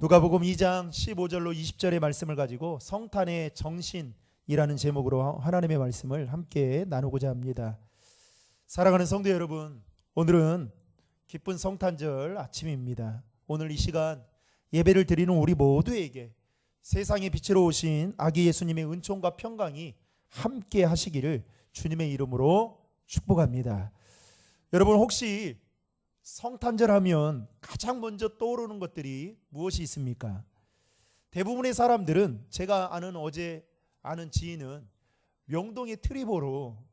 누가복음 2장 15절로 20절의 말씀을 가지고 성탄의 정신이라는 제목으로 하나님의 말씀을 함께 나누고자 합니다. 사랑하는 성도 여러분, 오늘은 기쁜 성탄절 아침입니다. 오늘 이 시간 예배를 드리는 우리 모두에게 세상의 빛으로 오신 아기 예수님의 은총과 평강이 함께 하시기를 주님의 이름으로 축복합니다. 여러분, 혹시 성탄절 하면 가장 먼저 떠오르는 것들이 무엇이 있습니까? 대부분의 사람들은, 제가 어제 아는 지인은 명동의 트리 보러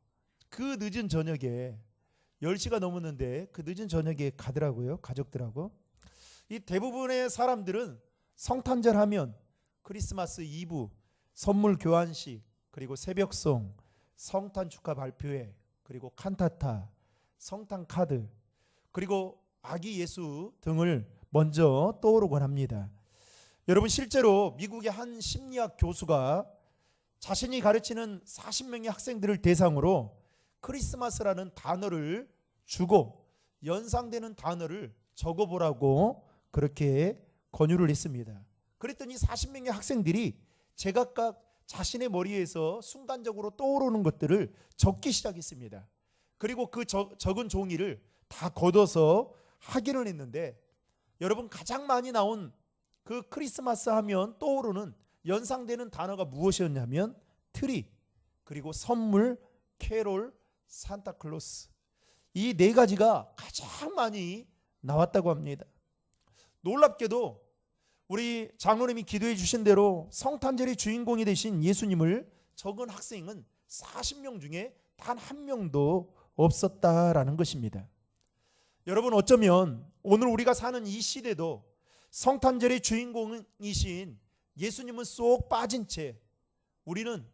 그 늦은 저녁에 10시가 넘었는데 그 늦은 저녁에 가더라고요. 가족들하고. 이 대부분의 사람들은 성탄절 하면 크리스마스 이브, 선물 교환식, 그리고 새벽송, 성탄 축하 발표회, 그리고 칸타타, 성탄 카드, 그리고 아기 예수 등을 먼저 떠오르곤 합니다. 여러분, 실제로 미국의 한 심리학 교수가 자신이 가르치는 40명의 학생들을 대상으로 크리스마스라는 단어를 주고 연상되는 단어를 적어보라고 그렇게 권유를 했습니다. 그랬더니 40명의 학생들이 제각각 자신의 머리에서 순간적으로 떠오르는 것들을 적기 시작했습니다. 그리고 그 적은 종이를 다 걷어서 확인을 했는데, 여러분, 가장 많이 나온 그 크리스마스 하면 떠오르는 연상되는 단어가 무엇이었냐면 트리, 그리고 선물, 캐롤, 산타클로스, 이 네 가지가 가장 많이 나왔다고 합니다. 놀랍게도 우리 장로님이 기도해 주신 대로 성탄절의 주인공이 되신 예수님을 적은 학생은 40명 중에 단 한 명도 없었다라는 것입니다. 여러분, 어쩌면 오늘 우리가 사는 이 시대도 성탄절의 주인공이신 예수님은 쏙 빠진 채 우리는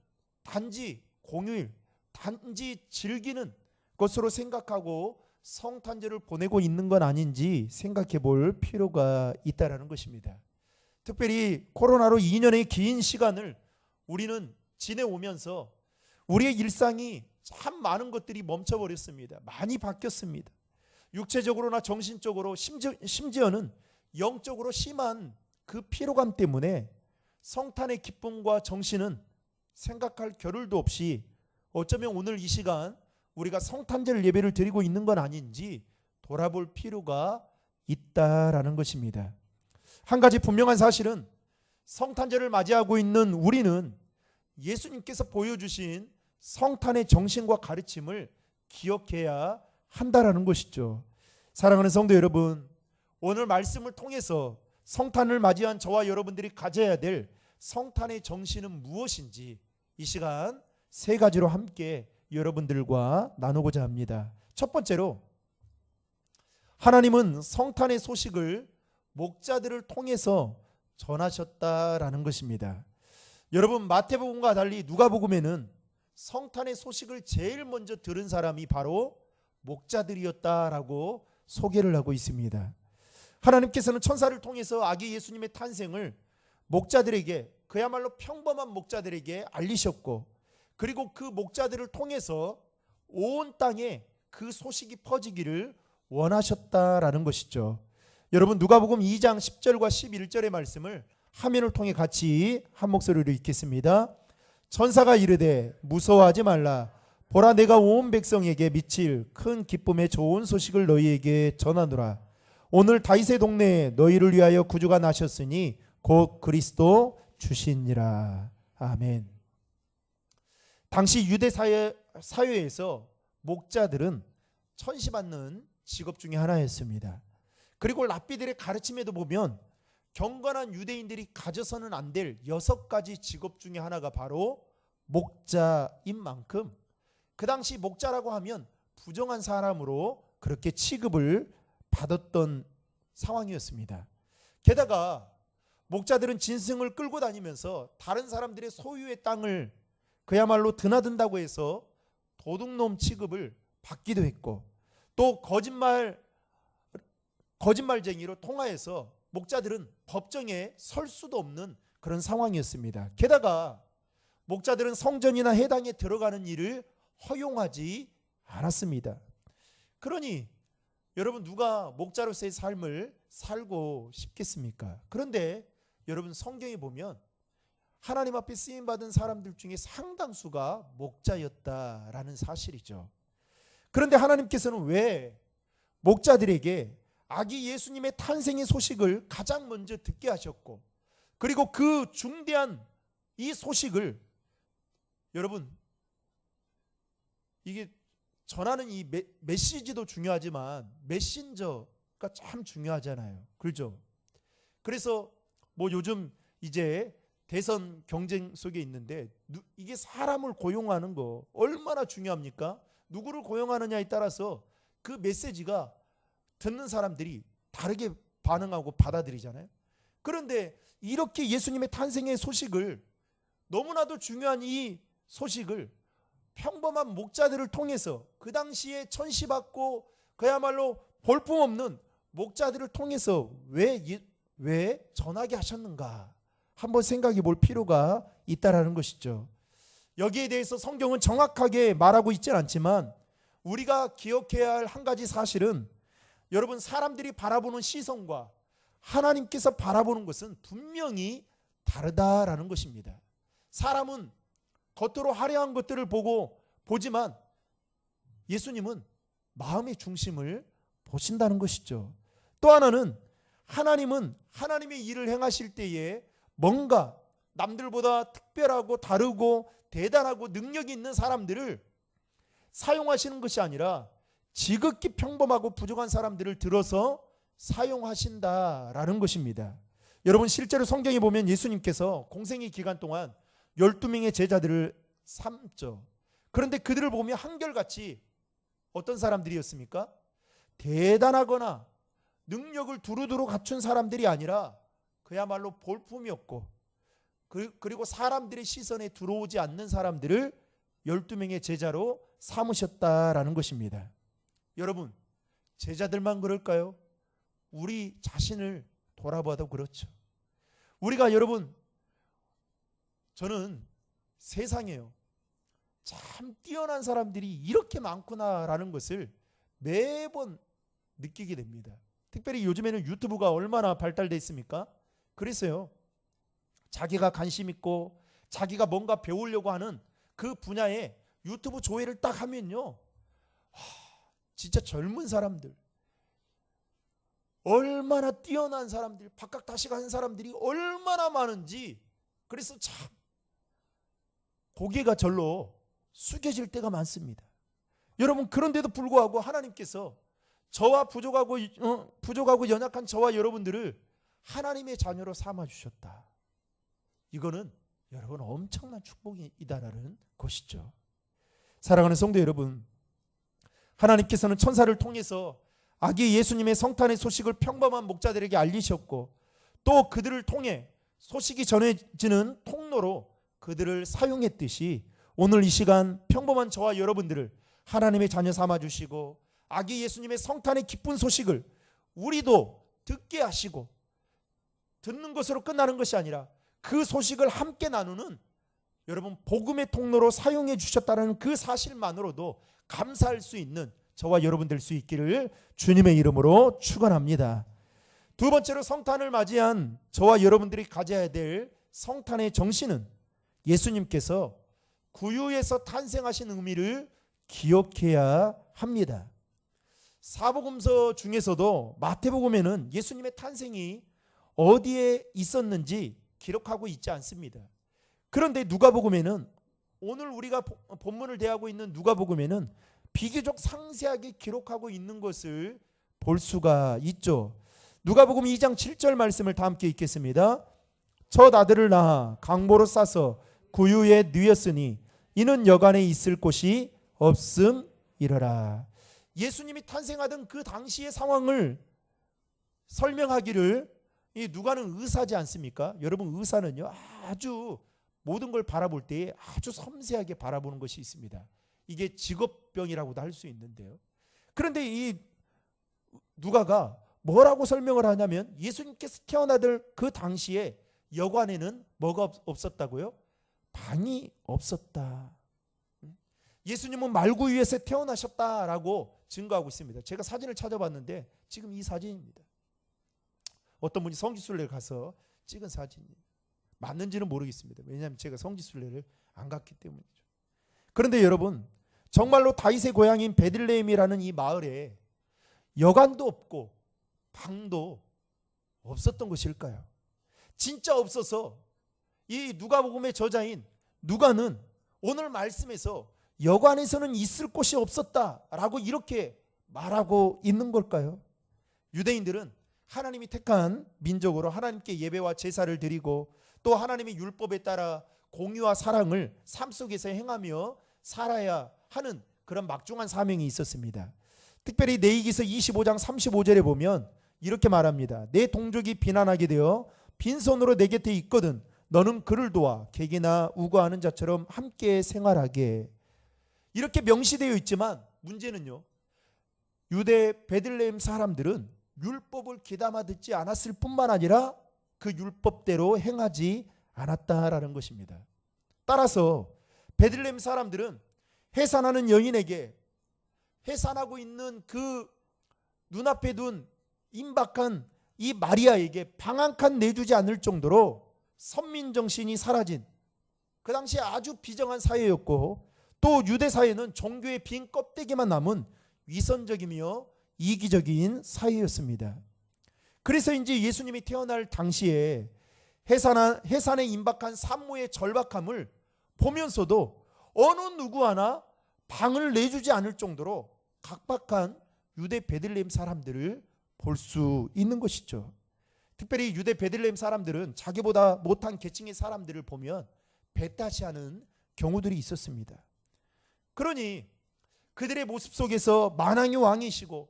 단지 공휴일, 단지 즐기는 것으로 생각하고 성탄절을 보내고 있는 건 아닌지 생각해 볼 필요가 있다라는 것입니다. 특별히 코로나로 2년의 긴 시간을 우리는 지내오면서 우리의 일상이 참 많은 것들이 멈춰버렸습니다. 많이 바뀌었습니다. 육체적으로나 정신적으로, 심지어는 영적으로 심한 그 피로감 때문에 성탄의 기쁨과 정신은 생각할 겨를도 없이 어쩌면 오늘 이 시간 우리가 성탄절 예배를 드리고 있는 건 아닌지 돌아볼 필요가 있다라는 것입니다. 한 가지 분명한 사실은 성탄절을 맞이하고 있는 우리는 예수님께서 보여주신 성탄의 정신과 가르침을 기억해야 한다라는 것이죠. 사랑하는 성도 여러분, 오늘 말씀을 통해서 성탄을 맞이한 저와 여러분들이 가져야 될 성탄의 정신은 무엇인지 이 시간 세 가지로 함께 여러분들과 나누고자 합니다. 첫 번째로, 하나님은 성탄의 소식을 목자들을 통해서 전하셨다라는 것입니다. 여러분, 마태복음과 달리 누가복음에는 성탄의 소식을 제일 먼저 들은 사람이 바로 목자들이었다라고 소개를 하고 있습니다. 하나님께서는 천사를 통해서 아기 예수님의 탄생을 목자들에게, 그야말로 평범한 목자들에게 알리셨고, 그리고 그 목자들을 통해서 온 땅에 그 소식이 퍼지기를 원하셨다라는 것이죠. 여러분, 누가복음 2장 10절과 11절의 말씀을 화면을 통해 같이 한 목소리로 읽겠습니다. 천사가 이르되 무서워하지 말라. 보라, 내가 온 백성에게 미칠 큰 기쁨의 좋은 소식을 너희에게 전하노라. 오늘 다윗의 동네에 너희를 위하여 구주가 나셨으니 곧 그리스도 주시니라. 아멘. 당시 유대 사회에서 목자들은 천시받는 직업 중에 하나였습니다. 그리고 랍비들의 가르침에도 보면 경건한 유대인들이 가져서는 안 될 6가지 직업 중에 하나가 바로 목자인 만큼 그 당시 목자라고 하면 부정한 사람으로 그렇게 취급을 받았던 상황이었습니다. 게다가 목자들은 짐승을 끌고 다니면서 다른 사람들의 소유의 땅을 그야말로 드나든다고 해서 도둑놈 취급을 받기도 했고, 또 거짓말쟁이로 통하여서 목자들은 법정에 설 수도 없는 그런 상황이었습니다. 게다가 목자들은 성전이나 회당에 들어가는 일을 허용하지 않았습니다. 그러니 여러분, 누가 목자로서의 삶을 살고 싶겠습니까? 그런데 여러분, 성경에 보면 하나님 앞에 쓰임받은 사람들 중에 상당수가 목자였다라는 사실이죠. 그런데 하나님께서는 왜 목자들에게 아기 예수님의 탄생의 소식을 가장 먼저 듣게 하셨고, 그리고 그 중대한 이 소식을, 여러분, 이게 전하는 이 메시지도 중요하지만 메신저가 참 중요하잖아요. 그렇죠? 그래서 뭐 요즘 이제 대선 경쟁 속에 있는데 이게 사람을 고용하는 거 얼마나 중요합니까? 누구를 고용하느냐에 따라서 그 메시지가 듣는 사람들이 다르게 반응하고 받아들이잖아요. 그런데 이렇게 예수님의 탄생의 소식을, 너무나도 중요한 이 소식을 평범한 목자들을 통해서, 그 당시에 천시받고 그야말로 볼품없는 목자들을 통해서 왜 전하게 하셨는가 한번 생각해 볼 필요가 있다라는 것이죠. 여기에 대해서 성경은 정확하게 말하고 있지는 않지만 우리가 기억해야 할 한 가지 사실은, 여러분, 사람들이 바라보는 시선과 하나님께서 바라보는 것은 분명히 다르다라는 것입니다. 사람은 겉으로 화려한 것들을 보지만 예수님은 마음의 중심을 보신다는 것이죠. 또 하나는, 하나님은 하나님의 일을 행하실 때에 뭔가 남들보다 특별하고 다르고 대단하고 능력이 있는 사람들을 사용하시는 것이 아니라 지극히 평범하고 부족한 사람들을 들어서 사용하신다라는 것입니다. 여러분, 실제로 성경에 보면 예수님께서 공생의 기간 동안 12명의 제자들을 삼죠. 그런데 그들을 보면 한결같이 어떤 사람들이었습니까? 대단하거나 능력을 두루두루 갖춘 사람들이 아니라 그야말로 볼품이었고, 그리고 사람들의 시선에 들어오지 않는 사람들을 12명의 제자로 삼으셨다라는 것입니다. 여러분, 제자들만 그럴까요? 우리 자신을 돌아봐도 그렇죠. 우리가, 여러분, 저는 세상에요, 참 뛰어난 사람들이 이렇게 많구나라는 것을 매번 느끼게 됩니다. 특별히 요즘에는 유튜브가 얼마나 발달되어 있습니까? 그래서요, 자기가 관심 있고 자기가 뭔가 배우려고 하는 그 분야에 유튜브 조회를 딱 하면요, 진짜 젊은 사람들, 얼마나 뛰어난 사람들, 박학다식한 사람들이 얼마나 많은지, 그래서 참 고개가 절로 숙여질 때가 많습니다. 여러분, 그런데도 불구하고 하나님께서 저와 부족하고 연약한 저와 여러분들을 하나님의 자녀로 삼아주셨다. 이거는 여러분 엄청난 축복이다라는 것이죠. 사랑하는 성도 여러분, 하나님께서는 천사를 통해서 아기 예수님의 성탄의 소식을 평범한 목자들에게 알리셨고, 또 그들을 통해 소식이 전해지는 통로로 그들을 사용했듯이 오늘 이 시간 평범한 저와 여러분들을 하나님의 자녀 삼아주시고 아기 예수님의 성탄의 기쁜 소식을 우리도 듣게 하시고, 듣는 것으로 끝나는 것이 아니라 그 소식을 함께 나누는, 여러분, 복음의 통로로 사용해 주셨다는 그 사실만으로도 감사할 수 있는 저와 여러분 될 수 있기를 주님의 이름으로 축원합니다. 두 번째로, 성탄을 맞이한 저와 여러분들이 가져야 될 성탄의 정신은 예수님께서 구유에서 탄생하신 의미를 기억해야 합니다. 사복음서 중에서도 마태복음에는 예수님의 탄생이 어디에 있었는지 기록하고 있지 않습니다. 그런데 누가복음에는, 오늘 우리가 본문을 대하고 있는 누가복음에는 비교적 상세하게 기록하고 있는 것을 볼 수가 있죠. 누가복음 2장 7절 말씀을 다 함께 읽겠습니다. 첫 아들을 낳아 강보로 싸서 구유에 누였으니 이는 여간에 있을 곳이 없음이러라. 예수님이 탄생하던 그 당시의 상황을 설명하기를, 이 누가는 의사지 않습니까? 여러분, 의사는요 아주 모든 걸 바라볼 때 아주 섬세하게 바라보는 것이 있습니다. 이게 직업병이라고도 할 수 있는데요. 그런데 이 누가가 뭐라고 설명을 하냐면, 예수님께서 태어나던 그 당시에 여관에는 뭐가 없었다고요? 방이 없었다. 예수님은 말구 위에서 태어나셨다라고 증거하고 있습니다. 제가 사진을 찾아봤는데 지금 이 사진입니다. 어떤 분이 성지순례를 가서 찍은 사진이에요. 맞는지는 모르겠습니다. 왜냐하면 제가 성지순례를 안 갔기 때문이죠. 그런데 여러분, 정말로 다윗의 고향인 베들레헴이라는 이 마을에 여관도 없고 방도 없었던 것일까요? 진짜 없어서 이 누가복음의 저자인 누가는 오늘 말씀에서 여관에서는 있을 곳이 없었다라고 이렇게 말하고 있는 걸까요? 유대인들은 하나님이 택한 민족으로 하나님께 예배와 제사를 드리고 또 하나님의 율법에 따라 공의와 사랑을 삶 속에서 행하며 살아야 하는 그런 막중한 사명이 있었습니다. 특별히 레위기서 25장 35절에 보면 이렇게 말합니다. 내 동족이 비난하게 되어 빈손으로 내 곁에 있거든 너는 그를 도와 객이나 우거하는 자처럼 함께 생활하게. 이렇게 명시되어 있지만 문제는요, 유대 베들레헴 사람들은 율법을 귀담아 듣지 않았을 뿐만 아니라 그 율법대로 행하지 않았다라는 것입니다. 따라서 베들레헴 사람들은 해산하는 여인에게 해산하고 있는 그 눈앞에 둔 임박한 이 마리아에게 방 한 칸 내주지 않을 정도로 선민정신이 사라진 그 당시에 아주 비정한 사회였고, 또 유대 사회는 종교의 빈 껍데기만 남은 위선적이며 이기적인 사회였습니다. 그래서인지 예수님이 태어날 당시에 해산에 임박한 산모의 절박함을 보면서도 어느 누구 하나 방을 내주지 않을 정도로 각박한 유대 베들레헴 사람들을 볼 수 있는 것이죠. 특별히 유대 베들레헴 사람들은 자기보다 못한 계층의 사람들을 보면 배타시하는 경우들이 있었습니다. 그러니 그들의 모습 속에서 만왕의 왕이시고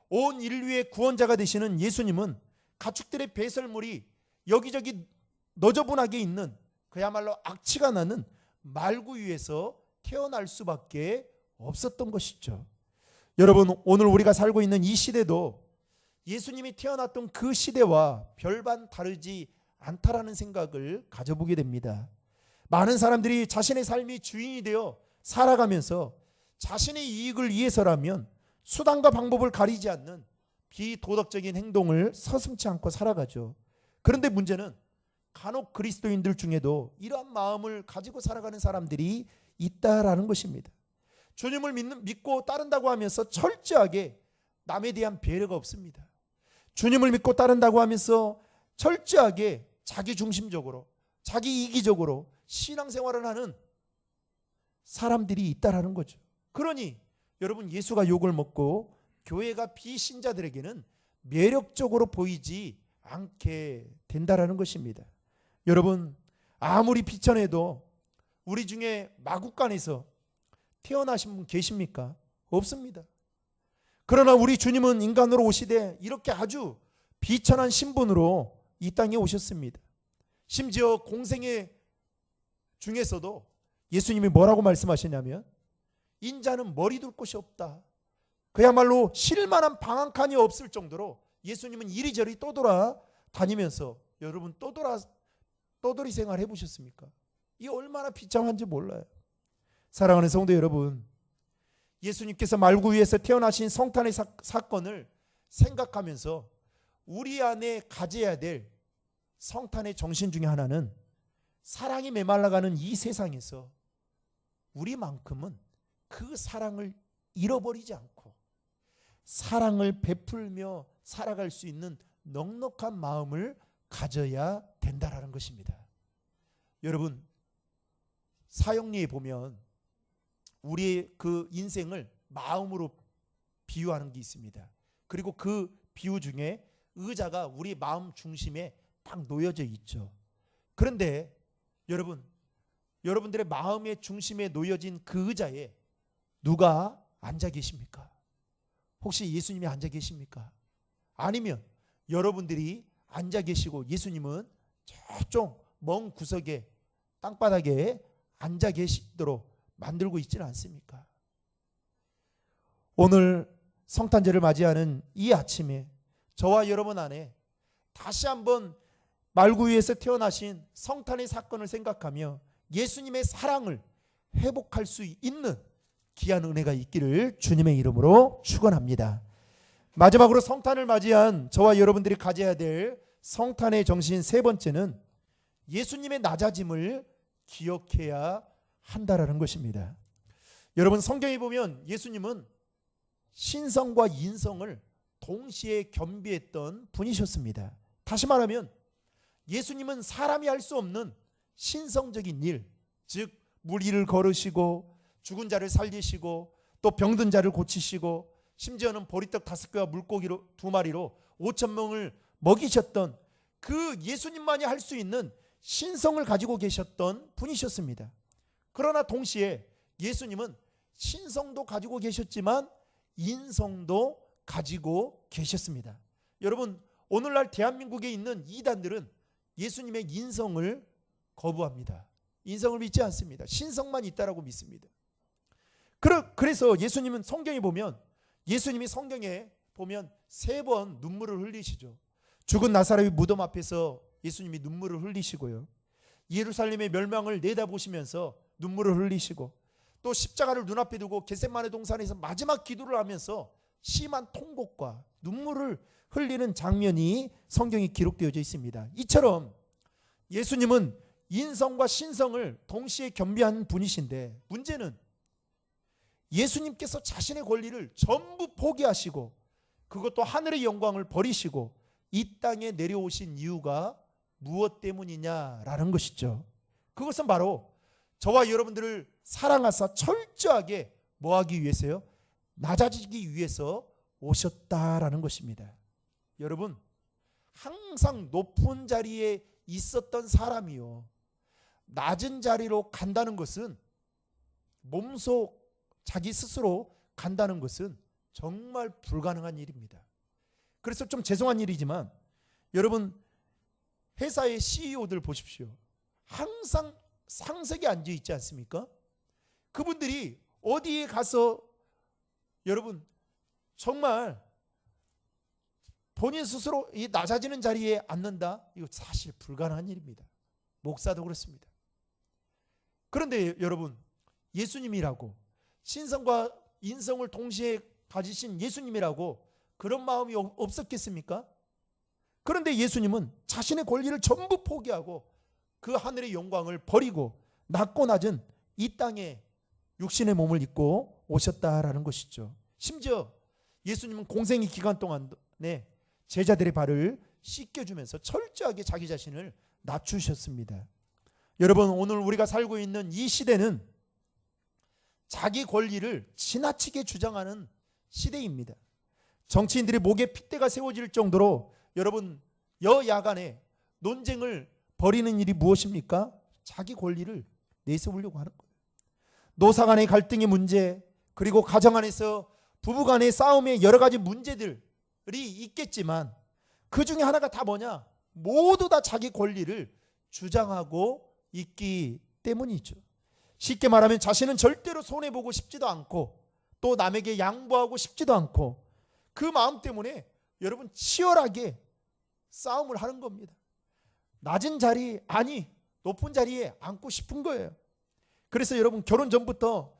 온 인류의 구원자가 되시는 예수님은 가축들의 배설물이 여기저기 너저분하게 있는 그야말로 악취가 나는 말구 위에서 태어날 수밖에 없었던 것이죠. 여러분, 오늘 우리가 살고 있는 이 시대도 예수님이 태어났던 그 시대와 별반 다르지 않다라는 생각을 가져보게 됩니다. 많은 사람들이 자신의 삶이 주인이 되어 살아가면서 자신의 이익을 위해서라면 수단과 방법을 가리지 않는 비도덕적인 행동을 서슴지 않고 살아가죠. 그런데 문제는 간혹 그리스도인들 중에도 이러한 마음을 가지고 살아가는 사람들이 있다라는 것입니다. 주님을 믿고 따른다고 하면서 철저하게 남에 대한 배려가 없습니다. 주님을 믿고 따른다고 하면서 철저하게 자기중심적으로 자기 이기적으로 신앙생활을 하는 사람들이 있다라는 거죠. 그러니 여러분, 예수가 욕을 먹고 교회가 비신자들에게는 매력적으로 보이지 않게 된다라는 것입니다. 여러분, 아무리 비천해도 우리 중에 마국간에서 태어나신 분 계십니까? 없습니다. 그러나 우리 주님은 인간으로 오시되 이렇게 아주 비천한 신분으로 이 땅에 오셨습니다. 심지어 공생애 중에서도 예수님이 뭐라고 말씀하시냐면 인자는 머리 둘 곳이 없다. 그야말로 쉴만한 방 한 칸이 없을 정도로 예수님은 이리저리 떠돌아 다니면서, 여러분 떠돌이 생활 해보셨습니까? 이 얼마나 비참한지 몰라요. 사랑하는 성도 여러분, 예수님께서 말구 위에서 태어나신 성탄의 사건을 생각하면서 우리 안에 가져야 될 성탄의 정신 중에 하나는 사랑이 메말라가는 이 세상에서 우리만큼은 그 사랑을 잃어버리지 않고 사랑을 베풀며 살아갈 수 있는 넉넉한 마음을 가져야 된다라는 것입니다. 여러분, 사형리에 보면 우리의 그 인생을 마음으로 비유하는 게 있습니다. 그리고 그 비유 중에 의자가 우리 마음 중심에 딱 놓여져 있죠. 그런데 여러분들의 마음의 중심에 놓여진 그 의자에 누가 앉아 계십니까? 혹시 예수님이 앉아 계십니까? 아니면 여러분들이 앉아 계시고 예수님은 저쪽 먼 구석에 땅바닥에 앉아 계시도록 만들고 있지는 않습니까? 오늘 성탄절을 맞이하는 이 아침에 저와 여러분 안에 다시 한번 말구 위에서 태어나신 성탄의 사건을 생각하며 예수님의 사랑을 회복할 수 있는 귀한 은혜가 있기를 주님의 이름으로 축원합니다. 마지막으로 성탄을 맞이한 저와 여러분들이 가져야 될 성탄의 정신 세 번째는 예수님의 낮아짐을 기억해야 한다라는 것입니다. 여러분, 성경에 보면 예수님은 신성과 인성을 동시에 겸비했던 분이셨습니다. 다시 말하면 예수님은 사람이 할 수 없는 신성적인 일, 즉 물 위를 걸으시고 죽은 자를 살리시고 또 병든 자를 고치시고 심지어는 보리떡 5개와 물고기 2마리로 5,000명을 먹이셨던 그 예수님만이 할 수 있는 신성을 가지고 계셨던 분이셨습니다. 그러나 동시에 예수님은 신성도 가지고 계셨지만 인성도 가지고 계셨습니다. 여러분, 오늘날 대한민국에 있는 이단들은 예수님의 인성을 거부합니다. 인성을 믿지 않습니다. 신성만 있다라고 믿습니다. 그래서 예수님은 성경에 보면 예수님이 성경에 보면 3번 눈물을 흘리시죠. 죽은 나사렛 무덤 앞에서 예수님이 눈물을 흘리시고요. 예루살렘의 멸망을 내다보시면서 눈물을 흘리시고 또 십자가를 눈앞에 두고 겟세마네 동산에서 마지막 기도를 하면서 심한 통곡과 눈물을 흘리는 장면이 성경에 기록되어져 있습니다. 이처럼 예수님은 인성과 신성을 동시에 겸비한 분이신데 문제는 예수님께서 자신의 권리를 전부 포기하시고 그것도 하늘의 영광을 버리시고 이 땅에 내려오신 이유가 무엇 때문이냐라는 것이죠. 그것은 바로 저와 여러분들을 사랑하사 철저하게 뭐하기 위해서요? 낮아지기 위해서 오셨다라는 것입니다. 여러분, 항상 높은 자리에 있었던 사람이요, 낮은 자리로 간다는 것은, 몸속 자기 스스로 간다는 것은 정말 불가능한 일입니다. 그래서 좀 죄송한 일이지만 여러분, 회사의 CEO들 보십시오. 항상 상석에 앉아 있지 않습니까? 그분들이 어디에 가서 여러분 정말 본인 스스로 이 낮아지는 자리에 앉는다? 이거 사실 불가능한 일입니다. 목사도 그렇습니다. 그런데 여러분, 예수님이라고 신성과 인성을 동시에 가지신 예수님이라고 그런 마음이 없었겠습니까? 그런데 예수님은 자신의 권리를 전부 포기하고 그 하늘의 영광을 버리고 낮고 낮은 이 땅에 육신의 몸을 입고 오셨다라는 것이죠. 심지어 예수님은 공생의 기간 동안에 제자들의 발을 씻겨주면서 철저하게 자기 자신을 낮추셨습니다. 여러분, 오늘 우리가 살고 있는 이 시대는 자기 권리를 지나치게 주장하는 시대입니다. 정치인들의 목에 핏대가 세워질 정도로 여러분 여야간에 논쟁을 벌이는 일이 무엇입니까? 자기 권리를 내세우려고 하는 거예요. 노사 간의 갈등의 문제, 그리고 가정 안에서 부부 간의 싸움의 여러 가지 문제들이 있겠지만 그 중에 하나가 다 뭐냐? 모두 다 자기 권리를 주장하고 있기 때문이죠. 쉽게 말하면 자신은 절대로 손해보고 싶지도 않고 또 남에게 양보하고 싶지도 않고 그 마음 때문에 여러분 치열하게 싸움을 하는 겁니다. 낮은 자리, 아니 높은 자리에 앉고 싶은 거예요. 그래서 여러분, 결혼 전부터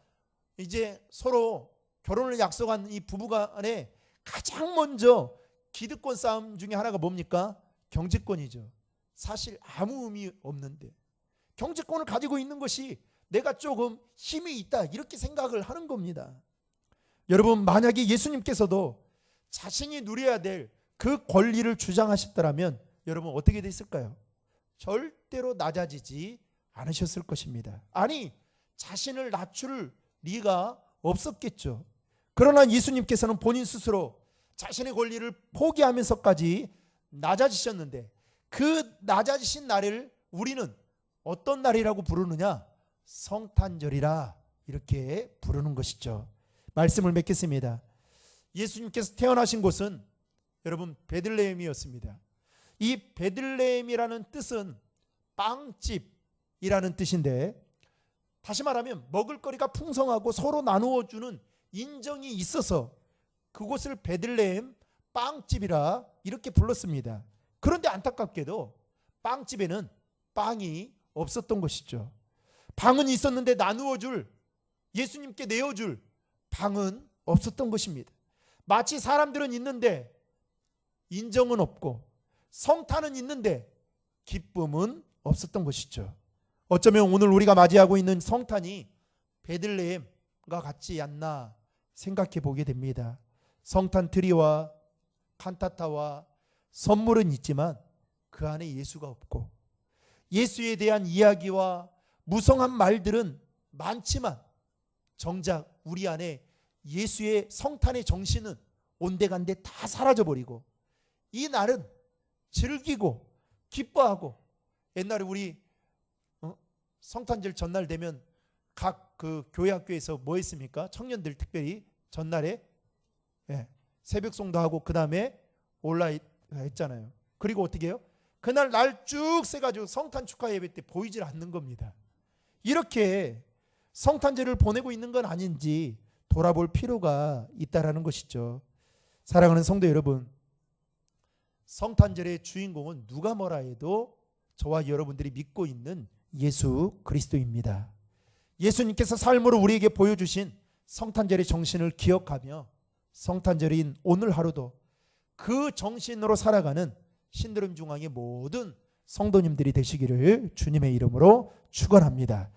이제 서로 결혼을 약속한 이 부부간에 가장 먼저 기득권 싸움 중에 하나가 뭡니까? 경제권이죠. 사실 아무 의미 없는데 경제권을 가지고 있는 것이 내가 조금 힘이 있다 이렇게 생각을 하는 겁니다. 여러분, 만약에 예수님께서도 자신이 누려야 될 그 권리를 주장하셨더라면 여러분 어떻게 됐을까요? 절대로 낮아지지 않으셨을 것입니다. 아니, 자신을 낮출 리가 없었겠죠. 그러나 예수님께서는 본인 스스로 자신의 권리를 포기하면서까지 낮아지셨는데 그 낮아지신 날을 우리는 어떤 날이라고 부르느냐? 성탄절이라 이렇게 부르는 것이죠. 말씀을 맺겠습니다. 예수님께서 태어나신 곳은 여러분 베들레헴이었습니다. 이 베들레헴이라는 뜻은 빵집이라는 뜻인데, 다시 말하면 먹을거리가 풍성하고 서로 나누어 주는 인정이 있어서 그곳을 베들레헴 빵집이라 이렇게 불렀습니다. 그런데 안타깝게도 빵집에는 빵이 없었던 것이죠. 방은 있었는데 나누어 줄, 예수님께 내어줄 방은 없었던 것입니다. 마치 사람들은 있는데 인정은 없고 성탄은 있는데 기쁨은 없었던 것이죠. 어쩌면 오늘 우리가 맞이하고 있는 성탄이 베들레헴과 같지 않나 생각해 보게 됩니다. 성탄 트리와 칸타타와 선물은 있지만 그 안에 예수가 없고, 예수에 대한 이야기와 무성한 말들은 많지만 정작 우리 안에 예수의 성탄의 정신은 온데간데 다 사라져버리고, 이 날은 즐기고 기뻐하고, 옛날에 우리 성탄절 전날 되면 각 그 교회 학교에서 뭐 했습니까? 청년들 특별히 전날에 새벽송도 하고 그 다음에 올라 했잖아요. 그리고 어떻게 해요? 그날 날 쭉 세가지고 성탄 축하 예배 때 보이질 않는 겁니다. 이렇게 성탄절을 보내고 있는 건 아닌지 돌아볼 필요가 있다라는 것이죠. 사랑하는 성도 여러분, 성탄절의 주인공은 누가 뭐라 해도 저와 여러분들이 믿고 있는 예수 그리스도입니다. 예수님께서 삶으로 우리에게 보여주신 성탄절의 정신을 기억하며 성탄절인 오늘 하루도 그 정신으로 살아가는 신드롬 중앙의 모든 성도님들이 되시기를 주님의 이름으로 축원합니다.